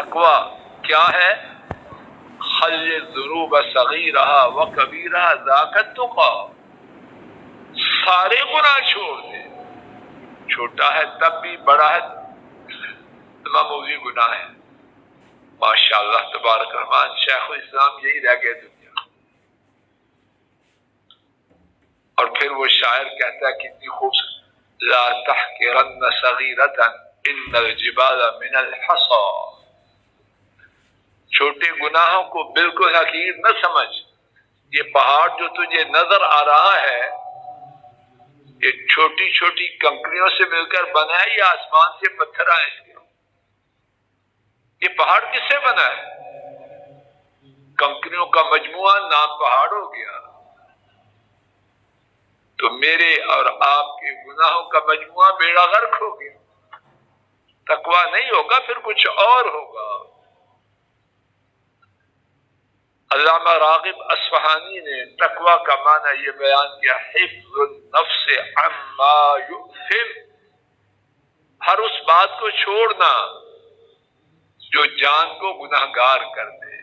تقوی کیا ہے؟ خل الذنوب صغیرہا و کبیرہا ذاک التقی، سارے گناہ چھوڑ دے، چھوٹا ہے تب بھی، بڑا ہے معمولی گناہ ہے۔ ماشاء اللہ تبارک الرحمن، شیخ الاسلام یہی رہ گئے دنیا۔ اور پھر وہ شاعر کہتا ہے کتنی خوبصورت، لا تحقرن صغیرۃ ان الجبال من الحصى، چھوٹے گناہوں کو بالکل حقیر نہ سمجھ، یہ پہاڑ جو تجھے نظر آ رہا ہے یہ چھوٹی چھوٹی کنکریوں سے مل کر بنا ہے یا آسمان سے پتھر آئے اس کے؟ یہ پہاڑ کس سے بنا ہے؟ کنکریوں کا مجموعہ نام پہاڑ ہو گیا۔ تو میرے اور آپ کے گناہوں کا مجموعہ بیڑا غرق ہو گیا۔ تقویٰ نہیں ہوگا پھر کچھ اور ہوگا۔ علامہ راغب اصفہانی نے تقویٰ کا معنی یہ بیان کیا، حفظ النفس عما یؤثم، ہر اس بات کو چھوڑنا جو جان کو گناہگار کر دے۔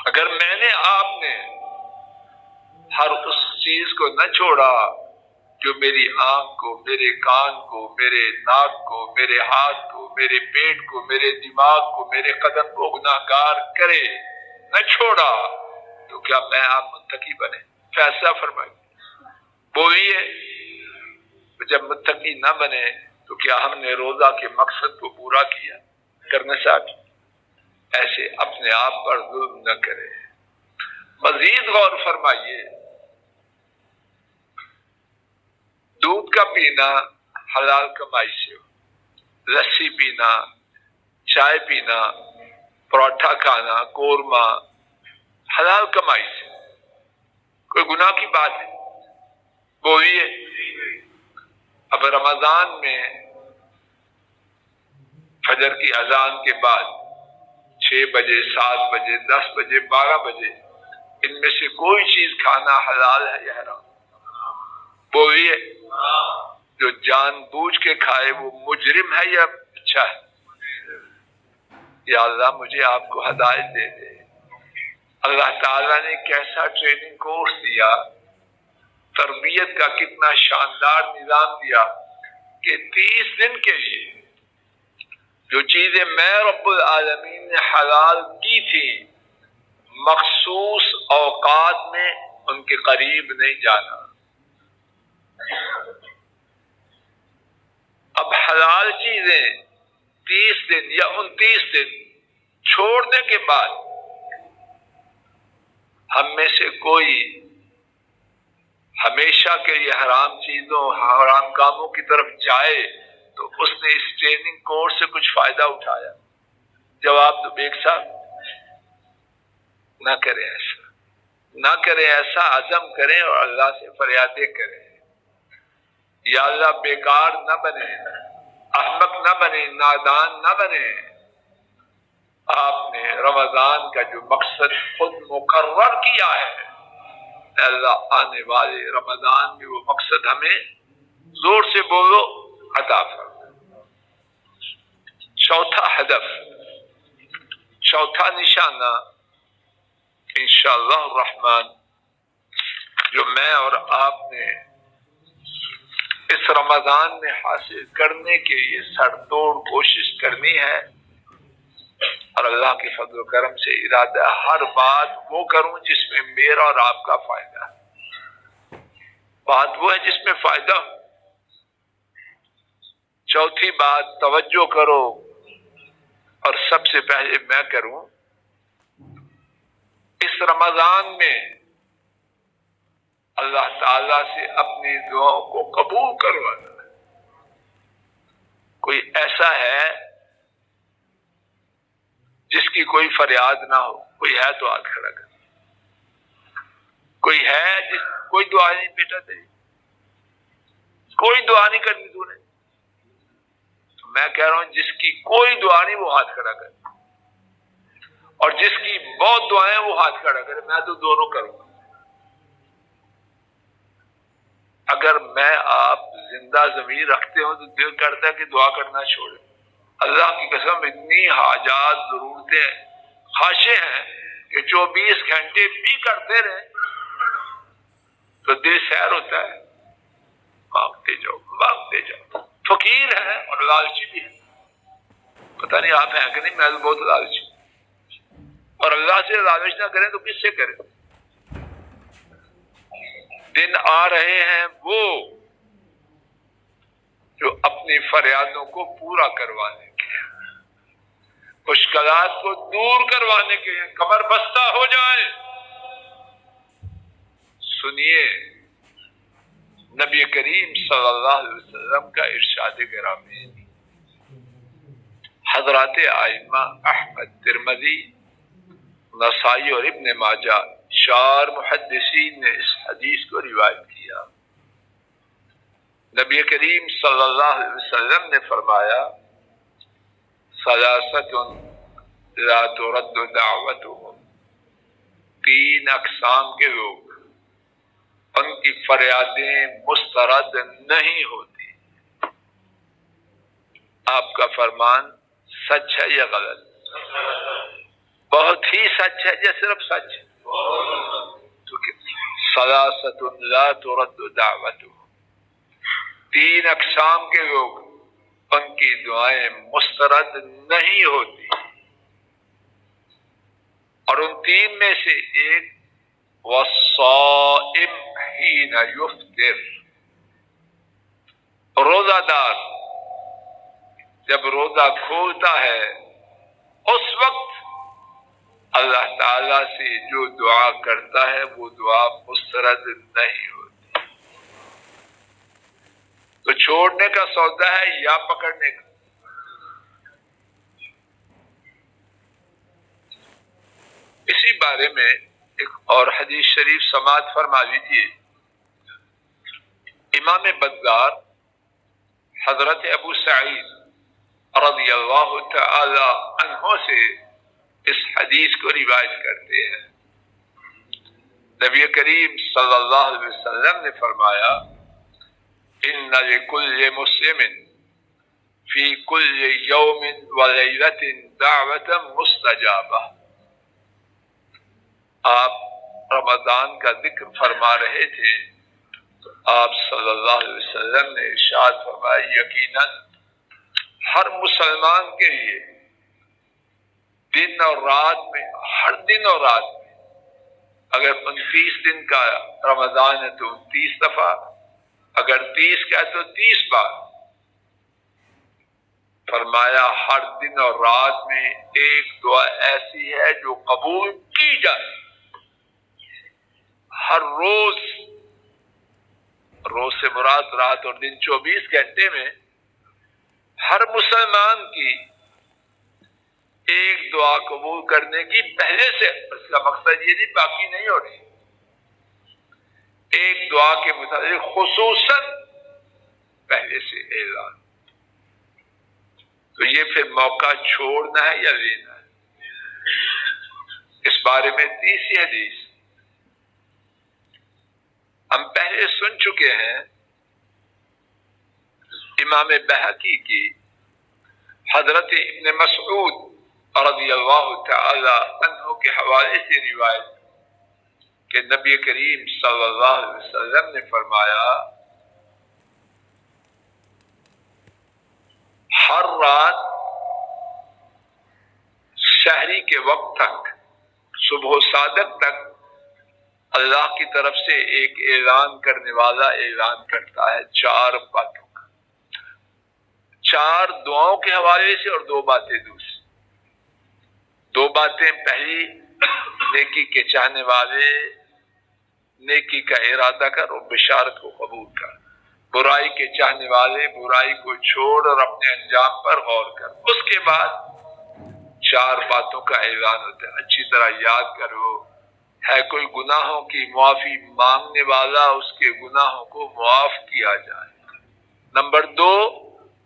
اگر میں نے آپ نے ہر اس چیز کو نہ چھوڑا جو میری آنکھ کو، میرے کان کو، میرے ناک کو، میرے ہاتھ کو، میرے پیٹ کو، میرے دماغ کو، میرے قدم کو گناہگار کرے، نہ چھوڑا، تو کیا میں آپ متقی بنے؟ فیصلہ فرمائیے، بولیے۔ جب متقی نہ بنے تو کیا ہم نے روزہ کے مقصد کو پورا کیا؟ کرنا چاہتے ایسے اپنے آپ پر ظلم نہ کرے۔ مزید غور فرمائیے، دودھ کا پینا حلال کمائی سے ہو، لسی پینا، چائے پینا، پراٹھا کھانا، قورمہ، حلال کمائی سے، کوئی گناہ کی بات ہے؟ بولیے۔ اب رمضان میں فجر کی اذان کے بعد 6 بجے، 7 بجے، 10 بجے، 12 بجے، ان میں سے کوئی چیز کھانا حلال ہے یا حرام؟ بولیے۔ جو جان بوجھ کے کھائے وہ مجرم ہے یا اچھا ہے؟ یا اللہ مجھے آپ کو ہدایت دے دے۔ اللہ تعالیٰ نے کیسا ٹریننگ کورس دیا، تربیت کا کتنا شاندار نظام دیا کہ 30 دن کے لیے جو چیزیں میں رب العالمین نے حلال کی تھی، مخصوص اوقات میں ان کے قریب نہیں جانا۔ اب حلال چیزیں 30 دن یا 29 دن چھوڑنے کے بعد ہم میں سے کوئی ہمیشہ کے لیے حرام چیزوں، حرام کاموں کی طرف جائے تو اس نے اس ٹریننگ کورس سے کچھ فائدہ اٹھایا؟ جواب تو بیگ صاحب نہ کریں ایسا، نہ کریں ایسا، عزم کریں اور اللہ سے فریادیں کریں، یا اللہ بیکار نہ بنے، احمق نہ بنے، نادان نہ بنے۔ آپ نے رمضان کا جو مقصد خود مقرر کیا ہے، اللہ آنے والے رمضان میں وہ مقصد ہمیں زور سے بولو عطا فرمائے۔ چوتھا ہدف، چوتھا نشانہ انشاءاللہ الرحمن جو میں اور آپ نے اس رمضان میں حاصل کرنے کے لیے سر توڑ کوشش کرنی ہے، اور اللہ کے فضل و کرم سے ارادہ ہر بات وہ کروں جس میں میرا اور آپ کا فائدہ ہے، بات وہ ہے جس میں فائدہ ہو۔ چوتھی بات توجہ کرو، اور سب سے پہلے میں کروں، اس رمضان میں اللہ تعالیٰ سے اپنی دعاؤں کو قبول کروانا۔ کوئی ایسا ہے جس کی کوئی فریاد نہ ہو؟ کوئی ہے تو ہاتھ کھڑا کر۔ کوئی ہے جس کوئی دعا نہیں بیٹا تیری، کوئی دعا نہیں کرنی تو نے؟ تو میں کہہ رہا ہوں جس کی کوئی دعا نہیں وہ ہاتھ کھڑا کرے، اور جس کی بہت دعائیں وہ ہاتھ کھڑا کرے۔ میں تو دونوں کروں گا۔ اگر میں آپ زندہ ضمیر رکھتے ہو تو دل کرتا ہے کہ دعا کرنا چھوڑے، اللہ کی قسم اتنی حاجات ضرورتیں خواہشیں ہیں کہ 24 گھنٹے بھی کرتے رہے تو دل سیر ہوتا ہے، مانگتے جاؤ مانگتے جاؤ۔ فقیر ہے اور لالچی بھی ہے، پتہ نہیں آپ ہیں کہ نہیں، میں تو بہت لالچی، اور اللہ سے لالچ نہ کریں تو کس سے کریں؟ دن آ رہے ہیں وہ جو اپنی فریادوں کو پورا کروانے کے، مشکلات کو دور کروانے کے کمر بستہ ہو جائے۔ سنیے نبی کریم صلی اللہ علیہ وسلم کا ارشاد گرامی، حضرات ائمہ احمد، ترمذی، نسائی اور ابن ماجہ 4 محدثین نے اس حدیث کو روایت کیا۔ نبی کریم صلی اللہ علیہ وسلم نے فرمایا، ثلاثۃ لا ترد دعوتهم، 3 اقسام کے لوگ ان کی فریادیں مسترد نہیں ہوتی۔ آپ کا فرمان سچ ہے یا غلط؟ بہت ہی سچ ہے یا صرف سچ ہے؟ ثلاثۃ لا ترد دعوتهم، 3 اقسام کے لوگ ان کی دعائیں مسترد نہیں ہوتی، اور ان 3 میں سے ایک والصائم حین یفطر، روزہ دار جب روزہ کھولتا ہے اس وقت اللہ تعالی سے جو دعا کرتا ہے وہ دعا مسترد نہیں ہوتی۔ تو چھوڑنے کا سودا ہے یا پکڑنے کا؟ اسی بارے میں ایک اور حدیث شریف سماعت فرما لیجیے۔ امام بزار حضرت ابو سعید رضی اللہ تعالی عنہ سے اس حدیث کو روایت کرتے ہیں۔ نبی کریم صلی اللہ علیہ وسلم نے فرمایا، ان لکل مسلم فی کل یوم ولیلۃ دعوۃ مستجابہ۔ آپ رمضان کا ذکر فرما رہے تھے تو آپ صلی اللہ علیہ وسلم نے ارشاد فرمایا، یقیناً ہر مسلمان کے لیے دن اور رات میں، ہر دن اور رات میں، اگر 29 دن کا رمضان ہے تو 29 دفعہ، اگر 30 کا ہے تو 30 بار، فرمایا ہر دن اور رات میں ایک دعا ایسی ہے جو قبول کی جائے۔ ہر روز، روز سے مراد رات اور دن 24 گھنٹے میں ہر مسلمان کی ایک دعا قبول کرنے کی پہلے سے، اس کا مقصد یہ نہیں باقی نہیں ہو رہی، ایک دعا کے متعلق خصوصاً پہلے سے اعلان۔ تو یہ پھر موقع چھوڑنا ہے یا لینا ہے؟ اس بارے میں تیسری حدیث ہم پہلے سن چکے ہیں، امام بہقی کی حضرت ابن مسعود رضی اللہ تعالی عنہ کے حوالے سے روایت کہ نبی کریم صلی اللہ علیہ وسلم نے فرمایا، ہر رات شہری کے وقت تک، صبح صادق تک، اللہ کی طرف سے ایک اعلان کرنے والا اعلان کرتا ہے 4 باتوں کا، 4 دعاؤں کے حوالے سے اور 2 باتیں دوسری۔ 2 باتیں، پہلی نیکی کے چاہنے والے نیکی کا ارادہ کر اور بشارت کو قبول کر، برائی کے چاہنے والے برائی کو چھوڑ اور اپنے انجام پر غور کر۔ اس کے بعد 4 باتوں کا اعلان ہوتا ہے، اچھی طرح یاد کرو۔ ہے کوئی گناہوں کی معافی مانگنے والا، اس کے گناہوں کو معاف کیا جائے۔ نمبر 2،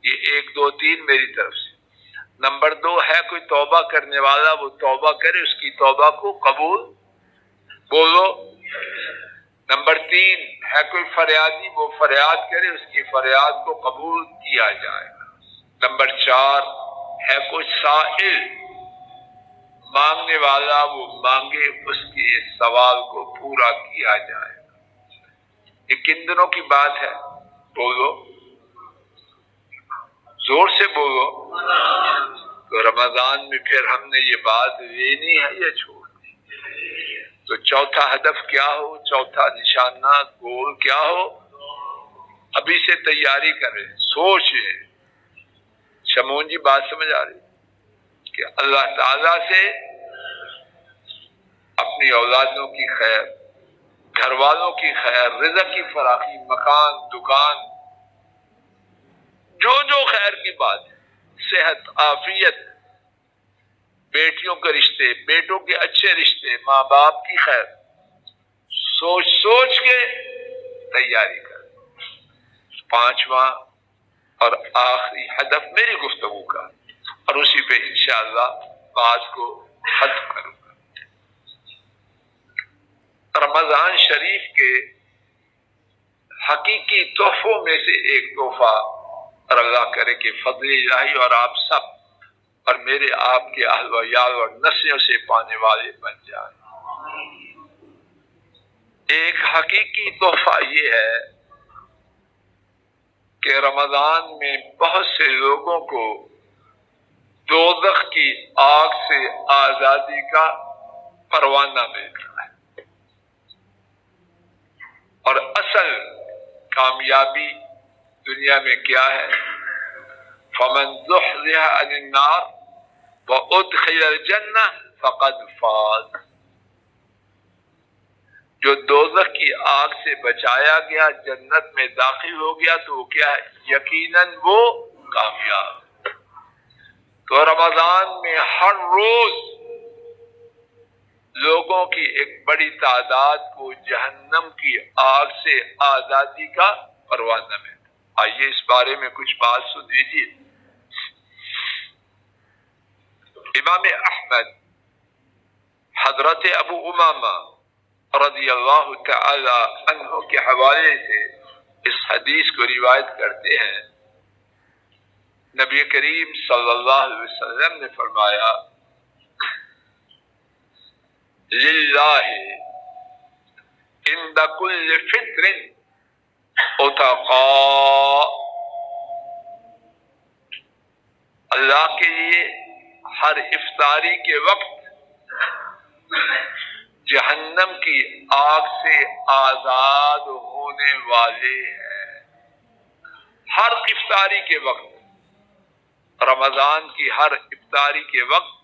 یہ 1 2 3 میری طرف سے۔ نمبر 2، ہے کوئی توبہ کرنے والا، وہ توبہ کرے، اس کی توبہ کو قبول بولو۔ نمبر 3، ہے کوئی فریادی، وہ فریاد کرے، اس کی فریاد کو قبول کیا جائے گا۔ نمبر 4، ہے کوئی سائل مانگنے والا، وہ مانگے، اس کے سوال کو پورا کیا جائے۔ یہ کن دنوں کی بات ہے؟ بولو، زور سے بولو۔ تو رمضان میں پھر ہم نے یہ بات لینی ہے یا چھوڑنی؟ تو چوتھا ہدف کیا ہو، چوتھا نشانہ گول کیا ہو، ابھی سے تیاری کریں، سوچیں۔ شمون جی بات سمجھ آ رہی کہ اللہ تعالیٰ سے اپنی اولادوں کی خیر، گھر والوں کی خیر، رزق کی فراخی، مکان، دکان، جو جو خیر کی بات ہے، صحت، عافیت، بیٹیوں کے رشتے، بیٹوں کے اچھے رشتے، ماں باپ کی خیر، سوچ سوچ کے تیاری کر۔ پانچواں اور آخری ہدف میری گفتگو کا، اور اسی پہ انشاءاللہ بات کو ختم کروں گا۔ رمضان شریف کے حقیقی تحفوں میں سے ایک تحفہ، اور اللہ کرے کہ فضل الہی اور آپ سب اور میرے آپ کے اہل و عیال اور نسلوں سے پانے والے بن جائیں۔ ایک حقیقی تحفہ یہ ہے کہ رمضان میں بہت سے لوگوں کو دوزخ کی آگ سے آزادی کا پروانہ ملتا ہے، اور اصل کامیابی دنیا میں کیا ہے؟ فمن زحزح عن النار وادخل الجنہ فقد فاز۔ جو دوزخ کی آگ سے بچایا گیا، جنت میں داخل ہو گیا، تو وہ کیا ہے؟ یقیناً وہ کامیاب۔ تو رمضان میں ہر روز لوگوں کی ایک بڑی تعداد کو جہنم کی آگ سے آزادی کا پروانہ ملتا۔ آئیے اس بارے میں کچھ بات سن لیجیے۔ امام احمد حضرت ابو امامہ رضی اللہ تعالی عنہ کے حوالے سے اس حدیث کو روایت کرتے ہیں، نبی کریم صلی اللہ علیہ وسلم نے فرمایا، للہ عند کل فطر اتقاء، اللہ کے لیے ہر افطاری کے وقت جہنم کی آگ سے آزاد ہونے والے ہیں۔ ہر افطاری کے وقت، رمضان کی ہر افطاری کے وقت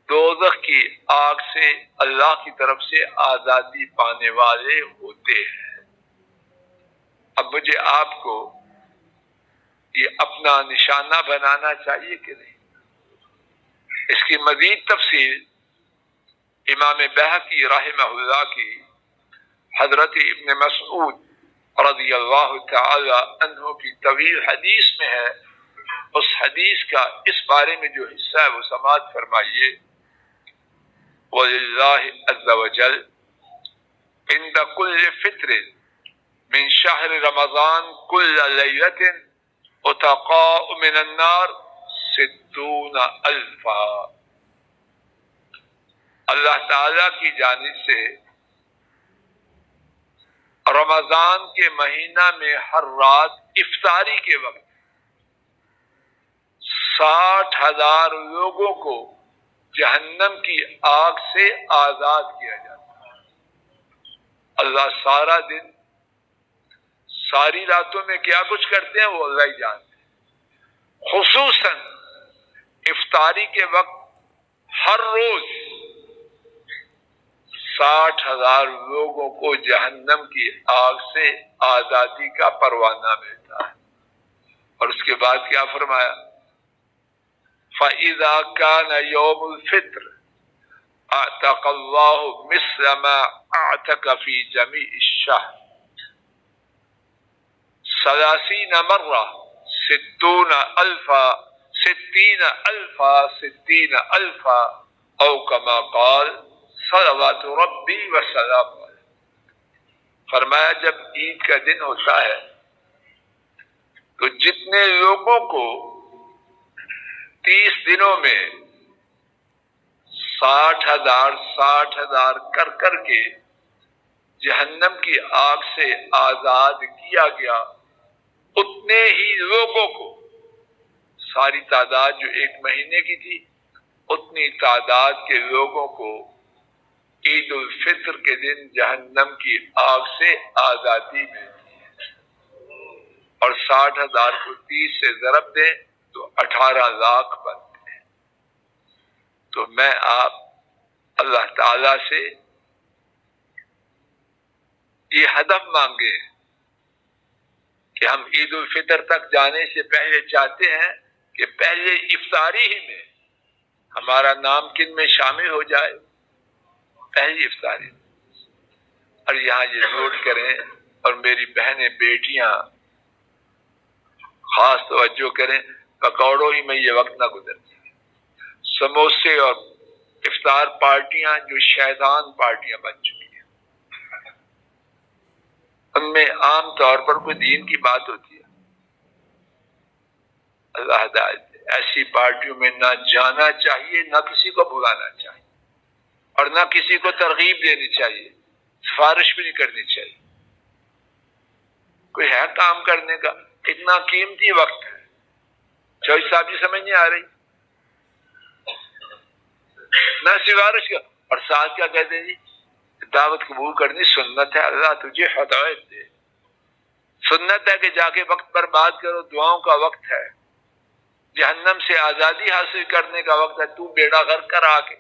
دوزخ کی آگ سے اللہ کی طرف سے آزادی پانے والے ہوتے ہیں۔ اب مجھے آپ کو یہ اپنا نشانہ بنانا چاہیے کہ نہیں؟ اس کی مزید تفصیل امام بہقی رحمہ اللہ کی حضرت ابن مسعود رضی اللہ تعالی عنہ کی طویل حدیث میں ہے۔ اس حدیث کا اس بارے میں جو حصہ ہے وہ سماعت فرمائیے۔ وَلِلَّهِ عَزَّ وَجَلَّ عِنْدَ كُلِّ فِطْرٍ مِنْ شَهْرِ رَمَضَانَ كُلَّ لَيْلَةٍ عُتَقَاءُ مِنَ النَّارِ 60,000۔ اللہ تعالیٰ کی جانب سے رمضان کے مہینہ میں ہر رات افطاری کے وقت 60,000 لوگوں کو جہنم کی آگ سے آزاد کیا جاتا ہے۔ اللہ سارا دن، ساری راتوں میں کیا کچھ کرتے ہیں وہ اللہ ہی جانتے ہیں۔ خصوصاً افطاری کے وقت ہر روز 60,000 لوگوں کو جہنم کی آگ سے آزادی کا پروانہ ملتا ہے۔ اور اس کے بعد کیا فرمایا؟ فَإِذَا كَانَ يَوْمُ الْفِطْرِ أَعْتَقَ اللَّهُ مِثْلَ مَا أَعْتَقَ فِي جَمِيعِ الشَّهْرِ 30 مرة 60,000 أو كما قال صلوات ربی وسلام علیہ۔ فرمایا جب عید کا دن ہوتا ہے تو جتنے لوگوں کو 30 دنوں میں 60,000 کر کر کے جہنم کی آگ سے آزاد کیا گیا. اتنے ہی لوگوں کو، ساری تعداد جو 1 مہینے کی تھی، اتنی تعداد کے لوگوں کو عید الفطر کے دن جہنم کی آگ سے آزادی ملتی ہے. اور 60,000 کو 30 سے ضرب دیں تو 18 لاکھ بنتے ہیں. تو میں آپ اللہ تعالی سے یہ ہدف مانگے کہ ہم عید الفطر تک جانے سے پہلے چاہتے ہیں کہ پہلے افطاری ہی میں ہمارا نام کن میں شامل ہو جائے، پہلی افطاری. اور یہاں یہ نوٹ کریں، اور میری بہنیں بیٹیاں خاص توجہ کریں، پکوڑوں ہی میں یہ وقت نہ گزرتی. سموسے اور افطار پارٹیاں جو شیطان پارٹیاں بن چکی ہیں، ان میں عام طور پر کوئی دین کی بات ہوتی ہے. اللہ ہدایت دے. ایسی پارٹیوں میں نہ جانا چاہیے، نہ کسی کو بلانا چاہیے، اور نہ کسی کو ترغیب دینی چاہیے، سفارش بھی نہیں کرنی چاہیے. کوئی ہے کام کرنے کا، اتنا قیمتی وقت ہے. چوہدری صاحب جی سمجھ نہیں آ رہی، نہ سفارش کا. اور ساتھ کیا کہتے ہیں جی، دعوت قبول کرنی سنت ہے، اللہ تجھے ہدایت دے. سنت ہے کہ جا کے وقت برباد کرو، دعاؤں کا وقت ہے، جہنم سے آزادی حاصل کرنے کا وقت ہے. تو بیڑا غرق کر آ کے،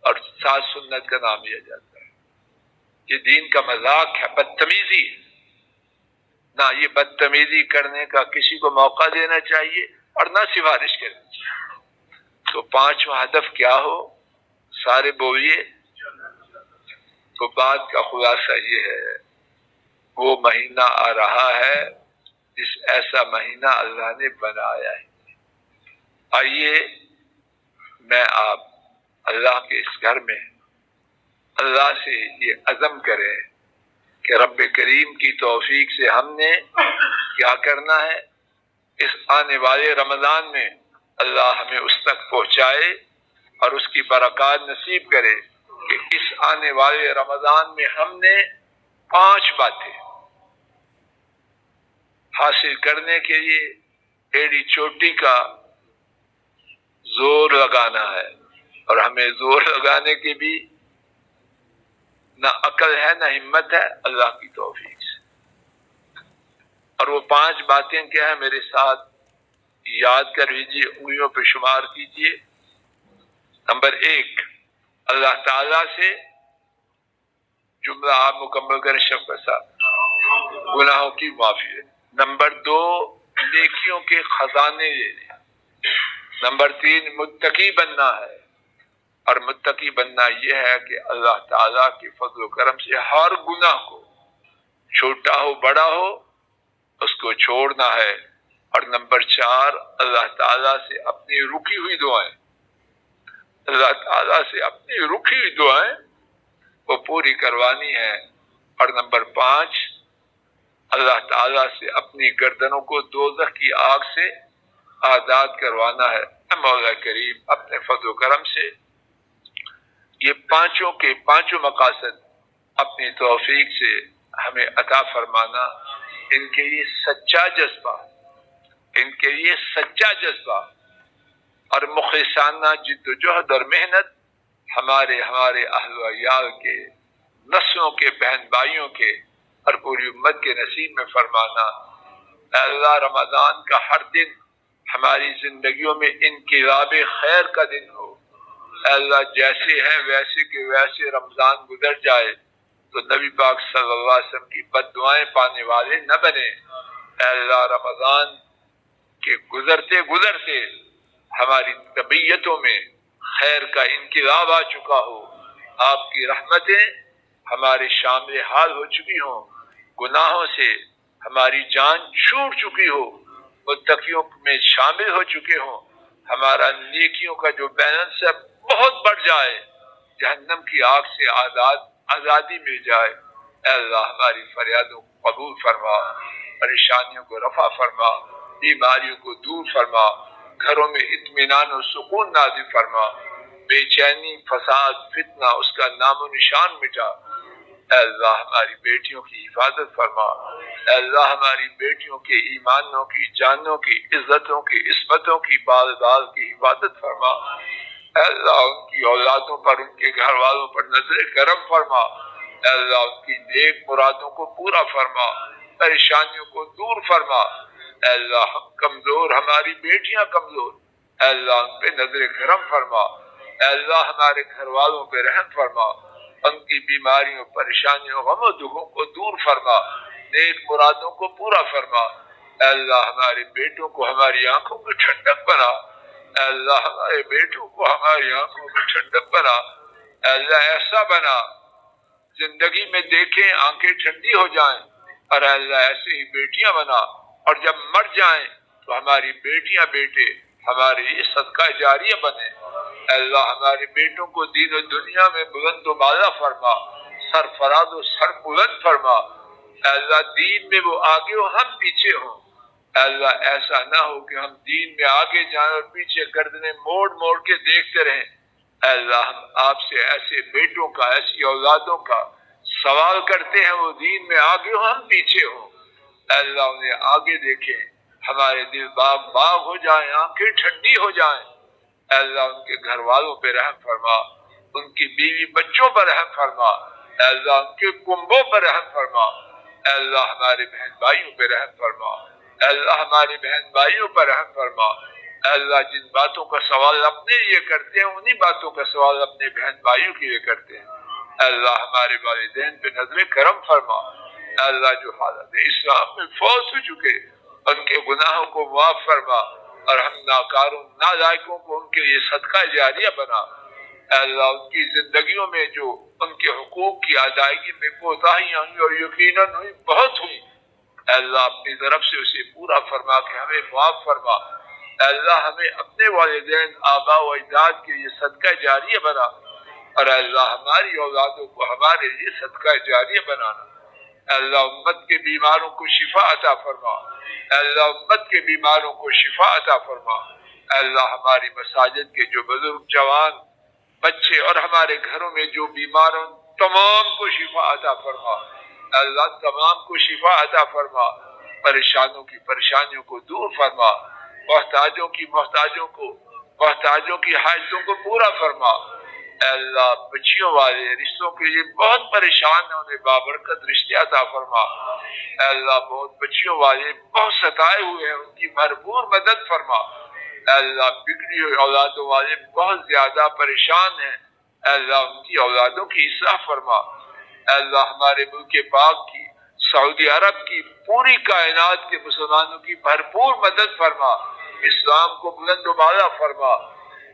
اور ساتھ سنت کا نام لیا جاتا ہے. یہ دین کا مذاق ہے، بدتمیزی ہے. نہ یہ بدتمیزی کرنے کا کسی کو موقع دینا چاہیے، اور نہ سفارش کرنی چاہیے. تو 5واں ہدف کیا ہو، سارے بولیے. تو بات کا خلاصہ یہ ہے، وہ مہینہ آ رہا ہے جس ایسا مہینہ اللہ نے بنایا ہے. آئیے میں آپ اللہ کے اس گھر میں اللہ سے یہ عزم کریں کہ رب کریم کی توفیق سے ہم نے کیا کرنا ہے، اس آنے والے رمضان میں اللہ ہمیں اس تک پہنچائے اور اس کی برکات نصیب کرے کہ اس آنے والے رمضان میں ہم نے 5 باتیں حاصل کرنے کے لیے ایڑی چوٹی کا زور لگانا ہے. اور ہمیں زور لگانے کی بھی نہ عقل ہے نہ ہمت ہے، اللہ کی توفیق سے. اور وہ 5 باتیں کیا ہیں، میرے ساتھ یاد کر لیجیے، انگلیوں پہ شمار کیجیے. نمبر 1، اللہ تعالی سے جملہ آپ مکمل کریں شفقت صاحب، گناہوں کی معافی ہے. نمبر 2، نیکیوں کے خزانے لینے. نمبر 3، متقی بننا ہے. اور متقی بننا یہ ہے کہ اللہ تعالیٰ کے فضل و کرم سے ہر گناہ کو، چھوٹا ہو بڑا ہو، اس کو چھوڑنا ہے. اور نمبر 4، اللہ تعالیٰ سے اپنی رکی ہوئی دعائیں، اللہ تعالیٰ سے اپنی رکی ہوئی دعائیں وہ پوری کروانی ہے. اور نمبر 5، اللہ تعالیٰ سے اپنی گردنوں کو دوزخ کی آگ سے آزاد کروانا ہے. مولا کریم اپنے فضل و کرم سے یہ پانچوں کے پانچوں مقاصد اپنی توفیق سے ہمیں عطا فرمانا. ان کے لیے سچا جذبہ اور مخلصانہ جد و جہد اور محنت ہمارے اہل و عیال کے، نسلوں کے، بہن بھائیوں کے اور پوری امت کے نصیب میں فرمانا. اے اللہ، رمضان کا ہر دن ہماری زندگیوں میں انقلاب خیر کا دن ہو. اے اللہ، جیسے ہیں ویسے کے ویسے رمضان گزر جائے تو نبی پاک صلی اللہ علیہ وسلم کی بد دعائیں پانے والے نہ بنے. اے اللہ، رمضان کے گزرتے گزرتے ہماری طبیعتوں میں خیر کا انقلاب آ چکا ہو، آپ کی رحمتیں ہمارے شامل حال ہو چکی ہوں، گناہوں سے ہماری جان چھوٹ چکی ہو، متقیوں میں شامل ہو چکے ہوں، ہمارا نیکیوں کا جو بیلنس ہے بہت بڑھ جائے، جہنم کی آگ سے آزادی مل جائے. اے اللہ، ہماری فریادوں کو قبول فرما، پریشانیوں کو رفع فرما، بیماریوں کو دور فرما. گھروں میں اطمینان و سکون نازل فرما، بے چینی، فساد، فتنہ اس کا نام و نشان مٹا۔ اے اللہ ہماری بیٹیوں کی حفاظت فرما، اے اللہ ہماری بیٹیوں کے ایمانوں کی، جانوں کی، عزتوں کی، عصمتوں کی، بال بال کی حفاظت فرما۔ اے اللہ ان کی اولادوں پر، ان کے گھر والوں پر نظر کرم فرما۔ اے اللہ ان کی نیک مرادوں کو پورا فرما، پریشانیوں کو دور فرما۔ اے اللہ ہم کمزور، ہماری بیٹیاں کمزور، اے اللہ ان پہ نظر کرم فرما۔ اے اللہ ہمارے گھر والوں پہ رحم فرما، ان کی بیماریوں، پریشانیوں، غم و دکھوں کو دور فرما، نیک مرادوں کو پورا فرما۔ اے اللہ ہمارے بیٹوں کو ہماری آنکھوں کی ٹھنڈک بنا، اے اللہ ہمارے بیٹوں کو ہماری آنکھوں کی ٹھنڈک بنا۔ اے اللہ ایسا بنا زندگی میں دیکھیں آنکھیں ٹھنڈی ہو جائیں، اور اے اللہ ایسے ہی بیٹیاں بنا، اور جب مر جائیں تو ہماری بیٹیاں بیٹے ہمارے یہ صدقہ جاریہ بنے۔ اے اللہ ہمارے بیٹوں کو دین و دنیا میں بلند و بالا فرما، سرفراز و سر بلند فرما۔ اے اللہ دین میں وہ آگے ہو، ہم پیچھے ہوں۔ اے اللہ ایسا نہ ہو کہ ہم دین میں آگے جائیں اور پیچھے گردنیں موڑ موڑ کے دیکھتے رہیں۔ اے اللہ ہم آپ سے ایسے بیٹوں کا، ایسی اولادوں کا سوال کرتے ہیں، وہ دین میں آگے ہو، ہم پیچھے ہوں۔ اے اللہ انہیں آگے دیکھیں، ہمارے دل باغ باغ ہو جائیں، آنکھیں ٹھنڈی ہو جائیں۔ اے اللہ ان کے گھر والوں پہ رحم فرما، ان کی بیوی بچوں پر رحم فرما۔ اے اللہ ان کے کنبوں پر رحم فرما۔ اے اللہ ہمارے بہن بھائیوں پہ رحم فرما، اے اللہ ہمارے بہن بھائیوں پر رحم فرما۔ اے اللہ جن باتوں کا سوال اپنے لیے کرتے ہیں، انہی باتوں کا سوال اپنے بہن بھائیوں کے لیے کرتے ہیں۔ اے اللہ ہمارے والدین پہ نظر کرم فرما۔ اے اللہ جو حالت اسلام میں فوت ہو چکے ان کے گناہوں کو معاف فرما، اور ہم ناکاروں، نالائقوں کو ان کے لیے صدقہ جاریہ بنا۔ اے اللہ ان کی زندگیوں میں جو ان کے حقوق کی ادائیگی میں کوتاہیاں ہوئی اور یقیناً ہوئی، بہت ہوئی، اے اللہ اپنی طرف سے اسے پورا فرما کے ہمیں معاف فرما۔ اے اللہ ہمیں اپنے والدین، آباء و اجداد کے لیے صدقہ جاریہ بنا، اور اے اللہ ہماری اولادوں کو ہمارے لیے صدقہ جاریہ بنانا۔ اے اللہ امت کے بیماروں کو شفا عطا فرما، اے اللہ امت کے بیماروں کو شفا عطا فرما۔ اے اللہ ہماری مساجد کے جو بزرگ، جوان، بچے اور ہمارے گھروں میں جو بیمار ہیں تمام کو شفا عطا فرما۔ اے اللہ تمام کو شفا عطا فرما، پریشانوں کی پریشانیوں کو دور فرما، محتاجوں کی حاجتوں کو پورا فرما۔ اے اللہ بچیوں والے رشتوں کے لیے بہت پریشان ہیں، انہیں بابرکت رشتے عطا فرما۔ اے اللہ بہت بچیوں والے بہت ستائے ہوئے ہیں، ان کی بھرپور مدد فرما۔ اے اللہ بگڑی ہوئی اولادوں والے بہت زیادہ پریشان ہیں، اے اللہ ان کی اولادوں کی اصلاح فرما۔ اے اللہ ہمارے ملک پاک کی، سعودی عرب کی، پوری کائنات کے مسلمانوں کی بھرپور مدد فرما، اسلام کو بلند و بالا فرما،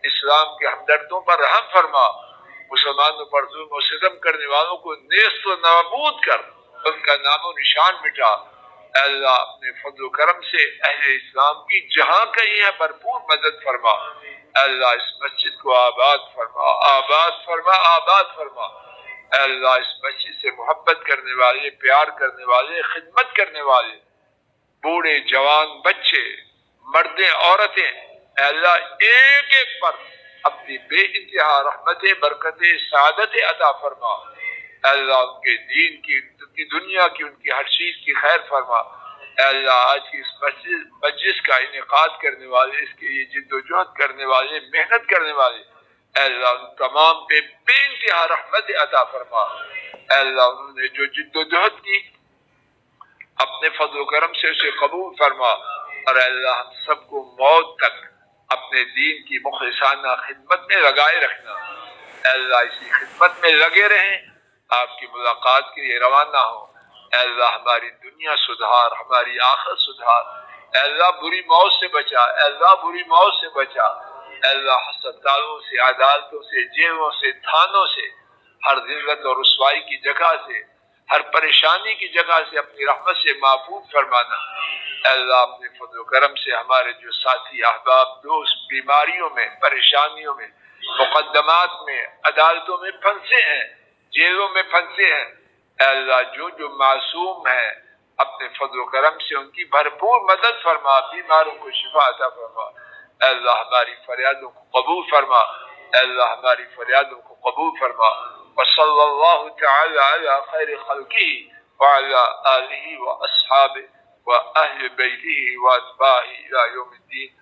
اسلام کے ہمدردوں پر رحم فرما، مسلمانوں پر ظلم و ستم کرنے والوں کو نیست و نابود کر، ان کا نام و نشان مٹا۔ اے اللہ اپنے فضل و کرم سے اہل اسلام کی جہاں کہیں ہے بھرپور مدد فرما۔ اے اللہ اس مسجد کو آباد فرما، آباد فرما، آباد فرما۔ اے اللہ اس مسجد سے محبت کرنے والے، پیار کرنے والے، خدمت کرنے والے، بوڑھے، جوان، بچے، مردیں، عورتیں، اے اللہ ایک ایک پر اپنی بے انتہا رحمت، برکت، سعادت عطا فرما۔ اے اللہ ان کے دین کی، ان کی دنیا کی، ان کی ہر چیز کی خیر فرما۔ اے اللہ آج کی اس مجلس کا انعقاد کرنے والے، اس کے لیے جد و جہد کرنے والے، محنت کرنے والے، اے اللہ ان تمام پہ بے انتہا رحمت عطا فرما۔ اے اللہ انہوں نے جو جد و جہد کی اپنے فضل و کرم سے اسے قبول فرما، اور اے اللہ ہم سب کو موت تک اپنے دین کی مخلصانہ خدمت میں لگائے رکھنا۔ اے اللہ اسی خدمت میں لگے رہیں، آپ کی ملاقات کے لیے روانہ ہوں۔ اے اللہ ہماری دنیا سدھار، ہماری آخرت سدھار۔ اے اللہ بری موت سے بچا، اے اللہ بری موت سے بچا۔ اے اللہ ہسپتالوں سے، عدالتوں سے، جیلوں سے، تھانوں سے، ہر ذلت اور رسوائی کی جگہ سے، ہر پریشانی کی جگہ سے اپنی رحمت سے محفوظ فرمانا۔ اے اللہ اپنے فضل و کرم سے ہمارے جو ساتھی، احباب، دوست بیماریوں میں، پریشانیوں میں، مقدمات میں، عدالتوں میں پھنسے ہیں، جیلوں میں پھنسے ہیں، اے اللہ جو معصوم ہیں اپنے فضل و کرم سے ان کی بھرپور مدد فرما، بیماروں کو شفا عطا فرما۔ اے اللہ ہماری فریادوں کو قبول فرما، اے اللہ ہماری فریادوں کو قبول فرما۔ وصلی اللہ تعالی علی خیر خلقہ وعلی آلہ واصحابہ واہل بیتہ واتباعہ الی یوم الدین۔